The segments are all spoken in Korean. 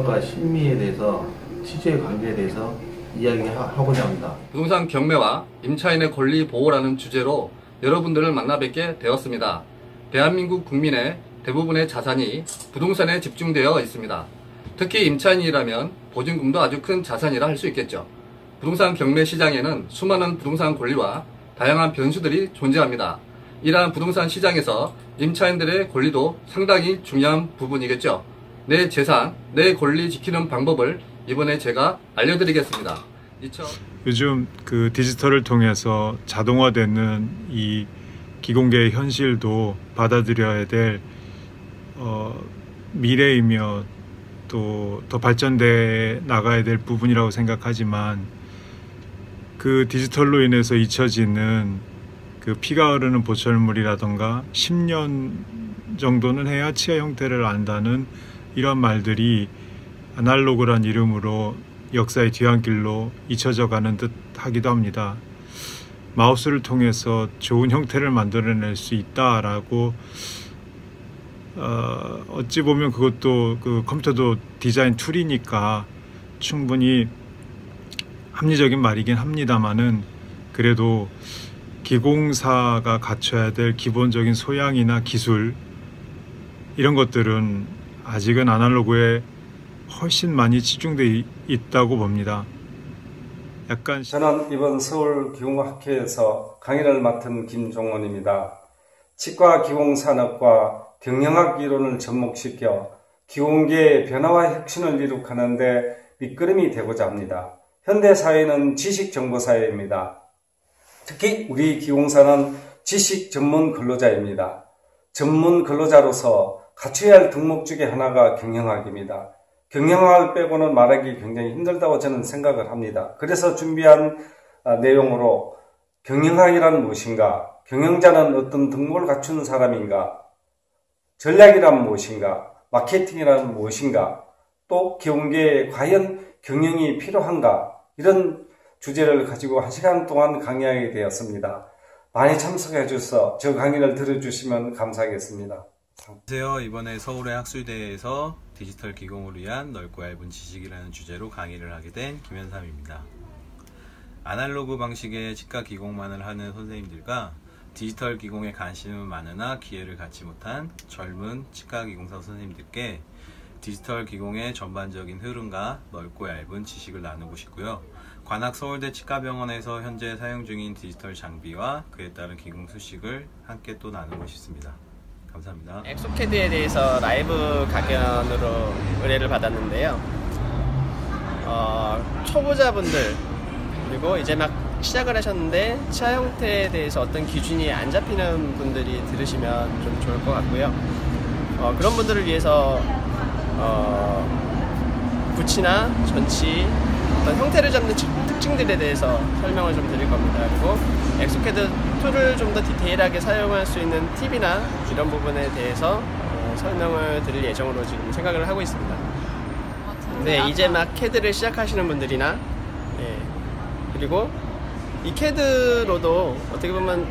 경영학과 심리에 대해서 취재 관계에 대해서 이야기하고자 합니다. 부동산 경매와 임차인의 권리 보호라는 주제로 여러분들을 만나 뵙게 되었습니다. 대한민국 국민의 대부분의 자산이 부동산에 집중되어 있습니다. 특히 임차인이라면 보증금도 아주 큰 자산이라 할 수 있겠죠. 부동산 경매 시장에는 수많은 부동산 권리와 다양한 변수들이 존재합니다. 이러한 부동산 시장에서 임차인들의 권리도 상당히 중요한 부분이겠죠. 내 재산, 내 권리 지키는 방법을 이번에 제가 알려드리겠습니다. 요즘 그 디지털을 통해서 자동화되는 이 기공개의 현실도 받아들여야 될 미래이며 또 더 발전돼 나가야 될 부분이라고 생각하지만, 그 디지털로 인해서 잊혀지는 그 피가 흐르는 보철물이라던가 10년 정도는 해야 치아 형태를 안다는 이런 말들이 아날로그란 이름으로 역사의 뒤안길로 잊혀져 가는 듯 하기도 합니다. 마우스를 통해서 좋은 형태를 만들어낼 수 있다라고 어찌 보면 그것도 그 컴퓨터도 디자인 툴이니까 충분히 합리적인 말이긴 합니다만은, 그래도 기공사가 갖춰야 될 기본적인 소양이나 기술, 이런 것들은 아직은 아날로그에 훨씬 많이 집중되어 있다고 봅니다. 저는 이번 서울기공학회에서 강의를 맡은 김종원입니다. 치과 기공산업과 경영학 이론을 접목시켜 기공계의 변화와 혁신을 이룩하는 데 밑거름이 되고자 합니다. 현대사회는 지식정보사회입니다. 특히 우리 기공사는 지식 전문 근로자입니다. 전문 근로자로서 갖춰야 할 덕목 중에 하나가 경영학입니다. 경영학을 빼고는 말하기 굉장히 힘들다고 저는 생각을 합니다. 그래서 준비한 내용으로 경영학이란 무엇인가, 경영자는 어떤 덕목을 갖춘 사람인가, 전략이란 무엇인가, 마케팅이란 무엇인가, 또 기공계에 과연 경영이 필요한가, 이런 주제를 가지고 1시간 동안 강의하게 되었습니다. 많이 참석해 주셔서 저 강의를 들어주시면 감사하겠습니다. 안녕하세요. 이번에 서울의 학술대에서 디지털 기공을 위한 넓고 얇은 지식이라는 주제로 강의를 하게 된 김현삼입니다. 아날로그 방식의 치과 기공만을 하는 선생님들과 디지털 기공에 관심은 많으나 기회를 갖지 못한 젊은 치과 기공사 선생님들께 디지털 기공의 전반적인 흐름과 넓고 얇은 지식을 나누고 싶고요. 관악 서울대 치과병원에서 현재 사용 중인 디지털 장비와 그에 따른 기공 수식을 함께 또 나누고 싶습니다. 감사합니다. 엑소캐드에 대해서 라이브 강연으로 의뢰를 받았는데요. 초보자분들, 그리고 이제 막 시작을 하셨는데 치아 형태에 대해서 어떤 기준이 안 잡히는 분들이 들으시면 좀 좋을 것 같고요. 그런 분들을 위해서 붓이나 전치, 어떤 형태를 잡는 특징들에 대해서 설명을 좀 드릴 겁니다. 그리고 엑소캐드 툴을 좀 더 디테일하게 사용할 수 있는 팁이나 이런 부분에 대해서 설명을 드릴 예정으로 지금 생각을 하고 있습니다. 네, 이제 막 캐드를 시작하시는 분들이나, 그리고 이 캐드로도 어떻게 보면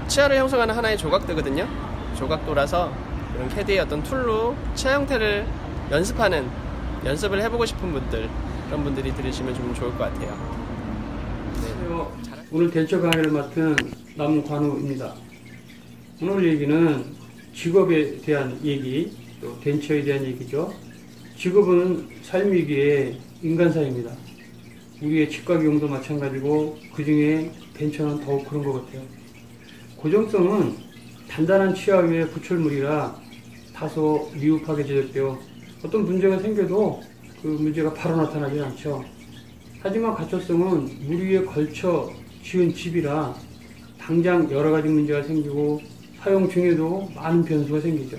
치아를 형성하는 하나의 조각도거든요. 조각도라서 그런 캐드의 어떤 툴로 치아 형태를 연습을 해보고 싶은 분들, 그런 분들이 들으시면 좀 좋을 것 같아요. 네. 오늘 덴처 강의를 맡은 남관우입니다. 오늘 얘기는 직업에 대한 얘기, 또 덴처에 대한 얘기죠. 직업은 삶이기에 인간사입니다. 우리의 치과 기공도 마찬가지고 그 중에 덴처는 더욱 그런 것 같아요. 고정성은 단단한 치아 위에 부철물이라 다소 미흡하게 제작되어 어떤 문제가 생겨도 그 문제가 바로 나타나지 않죠. 하지만 가초성은 물 위에 걸쳐 지은 집이라 당장 여러 가지 문제가 생기고 사용 중에도 많은 변수가 생기죠.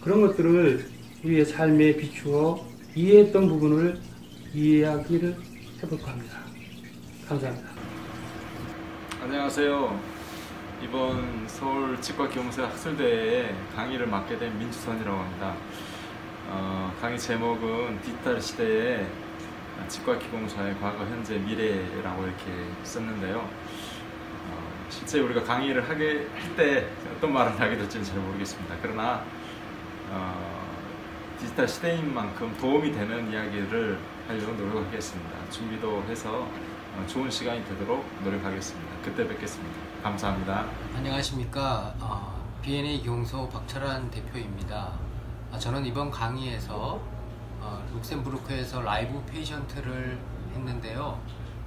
그런 것들을 우리의 삶에 비추어 이해했던 부분을 이해하기를 해볼까 합니다. 감사합니다. 안녕하세요. 이번 서울 치과기공사 학술대회에 강의를 맡게 된 민주선이라고 합니다. 강의 제목은 디지털 시대의 치과기공사의 과거, 현재, 미래라고 이렇게 썼는데요. 실제 우리가 강의를 할 때 어떤 말을 하게 될지는 잘 모르겠습니다. 그러나 디지털 시대인 만큼 도움이 되는 이야기를 하려고 노력하겠습니다. 준비도 해서 좋은 시간이 되도록 노력하겠습니다. 그때 뵙겠습니다. 감사합니다. 안녕하십니까. B&A 기공소 박철환 대표입니다. 저는 이번 강의에서 룩셈부르크에서 라이브 페이션트를 했는데요.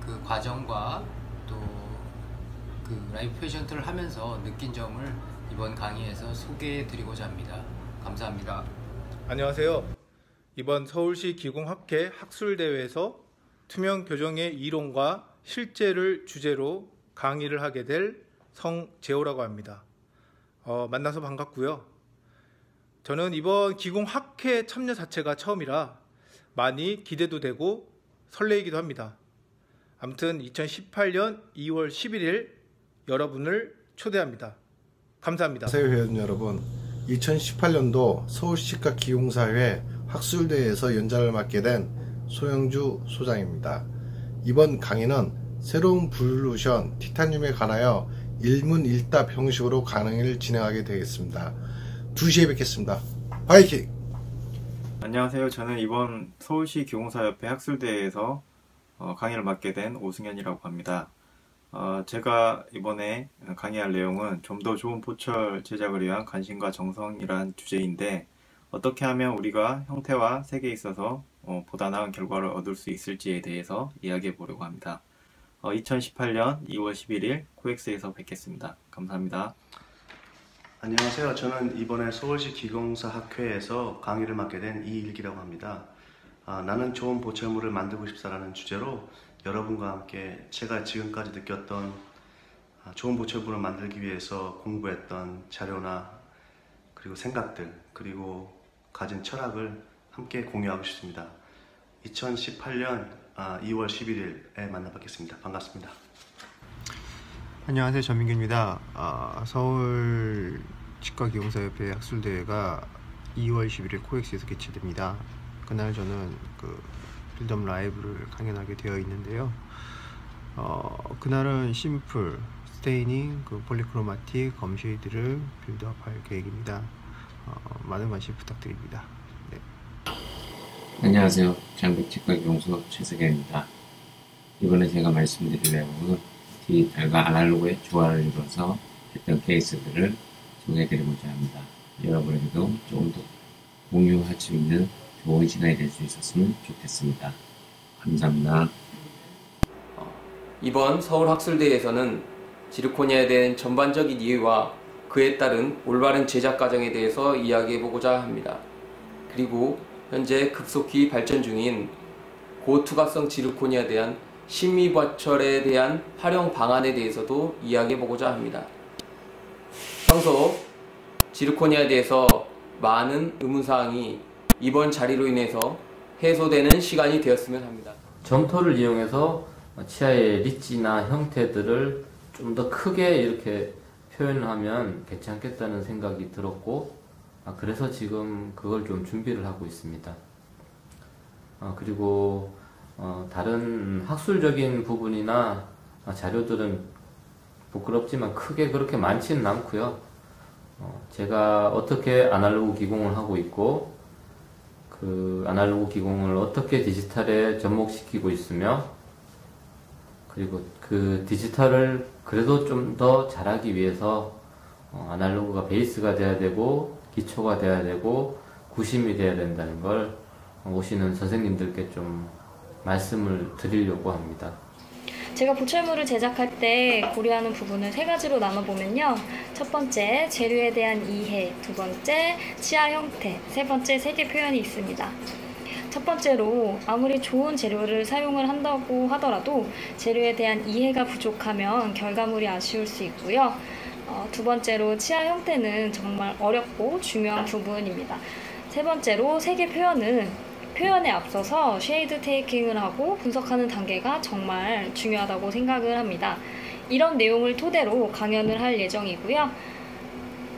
그 과정과 또 그 라이브 페이션트를 하면서 느낀 점을 이번 강의에서 소개해 드리고자 합니다. 감사합니다. 안녕하세요. 이번 서울시 기공학회 학술대회에서 투명 교정의 이론과 실제를 주제로 강의를 하게 될 성재호라고 합니다. 만나서 반갑고요. 저는 이번 기공학회 참여 자체가 처음이라 많이 기대도 되고 설레이기도 합니다. 아무튼 2018년 2월 11일 여러분을 초대합니다. 감사합니다. 안녕하세요 회원 여러분. 2018년도 서울시치과 기공사회 학술대회에서 연장을 맡게 된 소영주 소장입니다. 이번 강의는 새로운 블루션 티타늄에 관하여 일문일답 형식으로 강의를 진행하게 되겠습니다. 2시에 뵙겠습니다. 파이팅! 안녕하세요. 저는 이번 서울시 기공사협회 학술대회에서 강의를 맡게 된 오승현이라고 합니다. 제가 이번에 강의할 내용은 좀 더 좋은 보철 제작을 위한 관심과 정성이란 주제인데 어떻게 하면 우리가 형태와 색에 있어서 보다 나은 결과를 얻을 수 있을지에 대해서 이야기해 보려고 합니다. 2018년 2월 11일 코엑스에서 뵙겠습니다. 감사합니다. 안녕하세요. 저는 이번에 서울시 기공사학회에서 강의를 맡게 된 이일기라고 합니다. 나는 좋은 보철물을 만들고 싶다라는 주제로 여러분과 함께 제가 지금까지 느꼈던 좋은 보철물을 만들기 위해서 공부했던 자료나 그리고 생각들 그리고 가진 철학을 함께 공유하고 싶습니다. 2018년 2월 11일에 만나뵙겠습니다. 반갑습니다. 안녕하세요. 전민규입니다. 서울 치과기공사협회 학술대회가 2월 11일 코엑스에서 개최됩니다. 그날 저는 빌드업 라이브를 강연하게 되어 있는데요. 그날은 심플, 스테이닝, 폴리크로마틱, 검쉐이드를 빌드업할 계획입니다. 많은 관심 부탁드립니다. 네. 안녕하세요. 장백치과기공소 최석현입니다. 이번에 제가 말씀드릴 내용은 디지털과 아날로그의 조화를 이루어서 했던 케이스들을 소개해드리고자 합니다. 여러분에게도 조금 더 공유할 수 있는 좋은 시간이 될 수 있었으면 좋겠습니다. 감사합니다. 이번 서울학술대회에서는 지르코니아에 대한 전반적인 이해와 그에 따른 올바른 제작 과정에 대해서 이야기해보고자 합니다. 그리고 현재 급속히 발전 중인 고투과성 지르코니아에 대한 심미보철에 대한 활용 방안에 대해서도 이야기해보고자 합니다. 평소 지르코니아에 대해서 많은 의문사항이 이번 자리로 인해서 해소되는 시간이 되었으면 합니다. 점토를 이용해서 치아의 리치나 형태들을 좀 더 크게 이렇게 표현을 하면 괜찮겠다는 생각이 들었고 그래서 지금 그걸 좀 준비를 하고 있습니다. 그리고 다른 학술적인 부분이나 자료들은 부끄럽지만 크게 그렇게 많지는 않고요. 제가 어떻게 아날로그 기공을 하고 있고 그 아날로그 기공을 어떻게 디지털에 접목시키고 있으며 그리고 그 디지털을 그래도 좀 더 잘하기 위해서 아날로그가 베이스가 돼야 되고 기초가 돼야 되고 구심이 돼야 된다는 걸 오시는 선생님들께 좀 말씀을 드리려고 합니다. 제가 보철물을 제작할 때 고려하는 부분을 세 가지로 나눠보면요. 첫 번째, 재료에 대한 이해, 두 번째, 치아 형태, 세 번째, 색의 표현이 있습니다. 첫 번째로 아무리 좋은 재료를 사용을 한다고 하더라도 재료에 대한 이해가 부족하면 결과물이 아쉬울 수 있고요. 두 번째로 치아 형태는 정말 어렵고 중요한 부분입니다. 세 번째로 색의 표현은 표현에 앞서서 쉐이드 테이킹을 하고 분석하는 단계가 정말 중요하다고 생각을 합니다. 이런 내용을 토대로 강연을 할 예정이고요.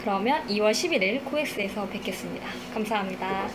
그러면 2월 11일 코엑스에서 뵙겠습니다. 감사합니다.